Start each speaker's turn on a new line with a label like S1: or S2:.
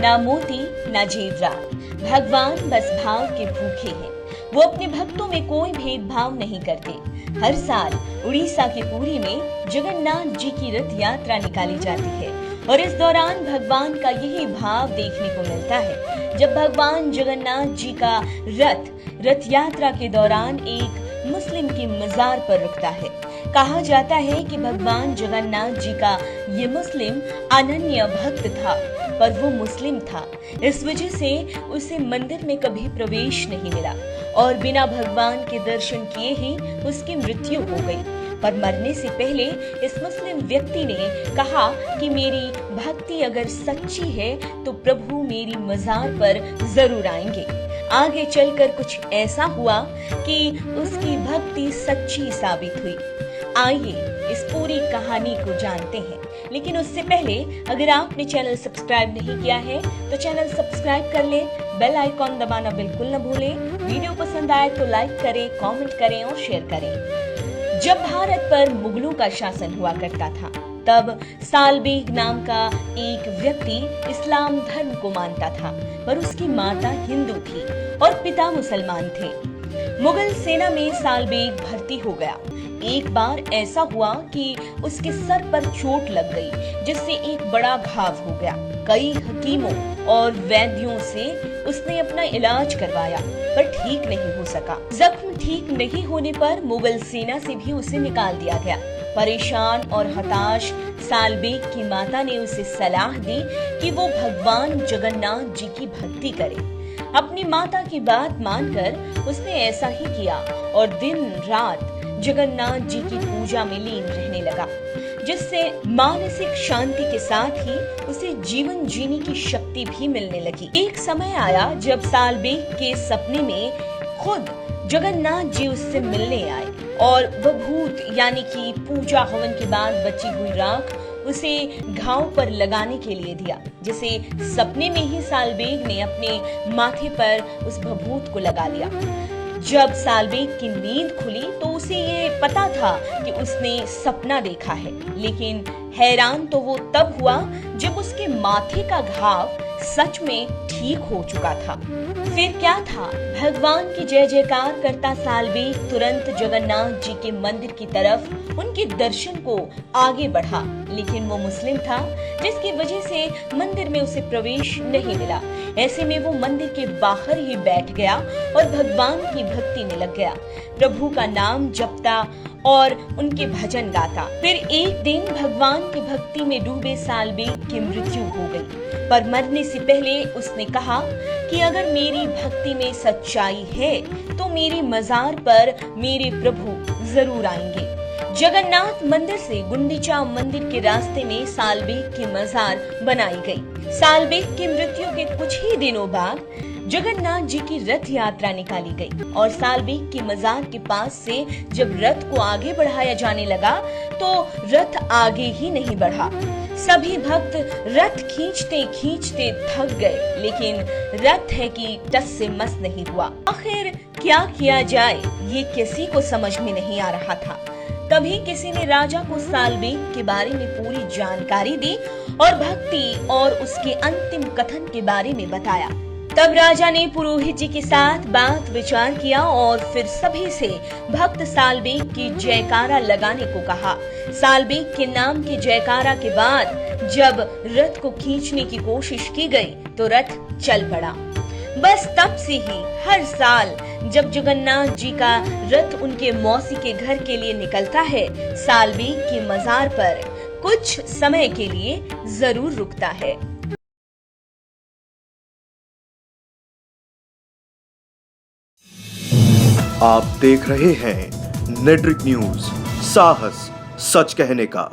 S1: ना मोती ना जेवरात, भगवान बस भाव के भूखे हैं। वो अपने भक्तों में कोई भेदभाव नहीं करते। हर साल उड़ीसा के पुरी में जगन्नाथ जी की रथ यात्रा निकाली जाती है और इस दौरान भगवान का यही भाव देखने को मिलता है। जब भगवान जगन्नाथ जी का रथ यात्रा के दौरान एक मुस्लिम की मजार पर रुकता है। कहा जाता है कि भगवान जगन्नाथ जी का ये मुस्लिम अनन्य भक्त था, पर वो मुस्लिम था, इस वजह से उसे मंदिर में कभी प्रवेश नहीं मिला और बिना भगवान के दर्शन किए ही उसकी मृत्यु हो गई। पर मरने से पहले इस मुस्लिम व्यक्ति ने कहा कि मेरी भक्ति अगर सच्ची है तो प्रभु मेरी मजार पर जरूर आएंगे। आगे चलकर कुछ ऐसा हुआ कि उसकी भक्ति सच्ची साबित हुई। आइए इस पूरी कहानी को जानते हैं, लेकिन उससे पहले अगर आपने चैनल सब्सक्राइब नहीं किया है तो चैनल सब्सक्राइब कर लें, बेल आइकॉन दबाना बिल्कुल न भूलें। वीडियो पसंद आए तो लाइक करें, कमेंट करें और शेयर करें। जब भारत पर मुगलों का शासन हुआ करता था, तब सालबेग नाम का एक व्यक्ति इस्लाम धर्म को मानता था, पर उसकी माता हिंदू थी और पिता मुसलमान थे। मुगल सेना में सालबेग भर्ती हो गया। एक बार ऐसा हुआ कि उसके सर पर चोट लग गई, जिससे एक बड़ा घाव हो गया। कई हकीमों और वैद्यों से उसने अपना इलाज करवाया, पर ठीक नहीं हो सका। जख्म ठीक नहीं होने पर मुगल सेना से भी उसे निकाल दिया गया। परेशान और हताश सालबेग की माता ने उसे सलाह दी कि वो भगवान जगन्नाथ जी की भक्ति करे। अपनी माता की बात मानकर उसने ऐसा ही किया और दिन रात जगन्नाथ जी की पूजा में लीन रहने लगा, जिससे मानसिक शांति के साथ ही उसे जीवन जीने की शक्ति भी मिलने लगी। एक समय आया जब सालबेग के सपने में खुद जगन्नाथ जी उससे मिलने आए और वह भूत यानी कि पूजा हवन के बाद बची हुई राख उसे घाव पर लगाने के लिए दिया, जिसे सपने में ही सालबेग ने अपने माथे पर उस भभूत को लगा लिया। जब सालबेग की नींद खुली तो उसे ये पता था कि उसने सपना देखा है, लेकिन हैरान तो वो तब हुआ जब उसके माथे का घाव सच में ठीक हो चुका था। फिर क्या था, भगवान की जय जयकार करता सालबेग तुरंत जगन्नाथ जी के मंदिर की तरफ उनके दर्शन को आगे बढ़ा, लेकिन वो मुस्लिम था, जिसकी वजह से मंदिर में उसे प्रवेश नहीं मिला। ऐसे में वो मंदिर के बाहर ही बैठ गया और भगवान की भक्ति में लग गया, प्रभु का नाम जपता और उनके भजन गाता। फिर एक दिन भगवान की भक्ति में डूबे सालबेग की मृत्यु हो गई, पर मरने से पहले उसने कहा कि अगर मेरी भक्ति में सच्चाई है तो मेरी मजार पर मेरे प्रभु जरूर आएंगे। जगन्नाथ मंदिर से गुंडीचा मंदिर के रास्ते में सालबेग की मजार बनाई गई। सालबेग की मृत्यु के कुछ ही दिनों बाद जगन्नाथ जी की रथ यात्रा निकाली गई और सालबेग की मजार के पास से जब रथ को आगे बढ़ाया जाने लगा तो रथ आगे ही नहीं बढ़ा। सभी भक्त रथ खींचते खींचते थक गए, लेकिन रथ है कि टस से मस नहीं हुआ। आखिर क्या किया जाए ये किसी को समझ में नहीं आ रहा था। तभी किसी ने राजा को सालबेग के बारे में पूरी जानकारी दी और भक्ति और उसके अंतिम कथन के बारे में बताया। तब राजा ने पुरोहित जी के साथ बात विचार किया और फिर सभी से भक्त सालबेग की जयकारा लगाने को कहा। सालबेग के नाम की जयकारा के बाद जब रथ को खींचने की कोशिश की गई तो रथ चल पड़ा। बस तब से ही हर साल जब जगन्नाथ जी का रथ उनके मौसी के घर के लिए निकलता है, सालबेग की मजार पर कुछ समय के लिए जरूर रुकता है।
S2: आप देख रहे हैं नेट्रिक न्यूज, साहस सच कहने का।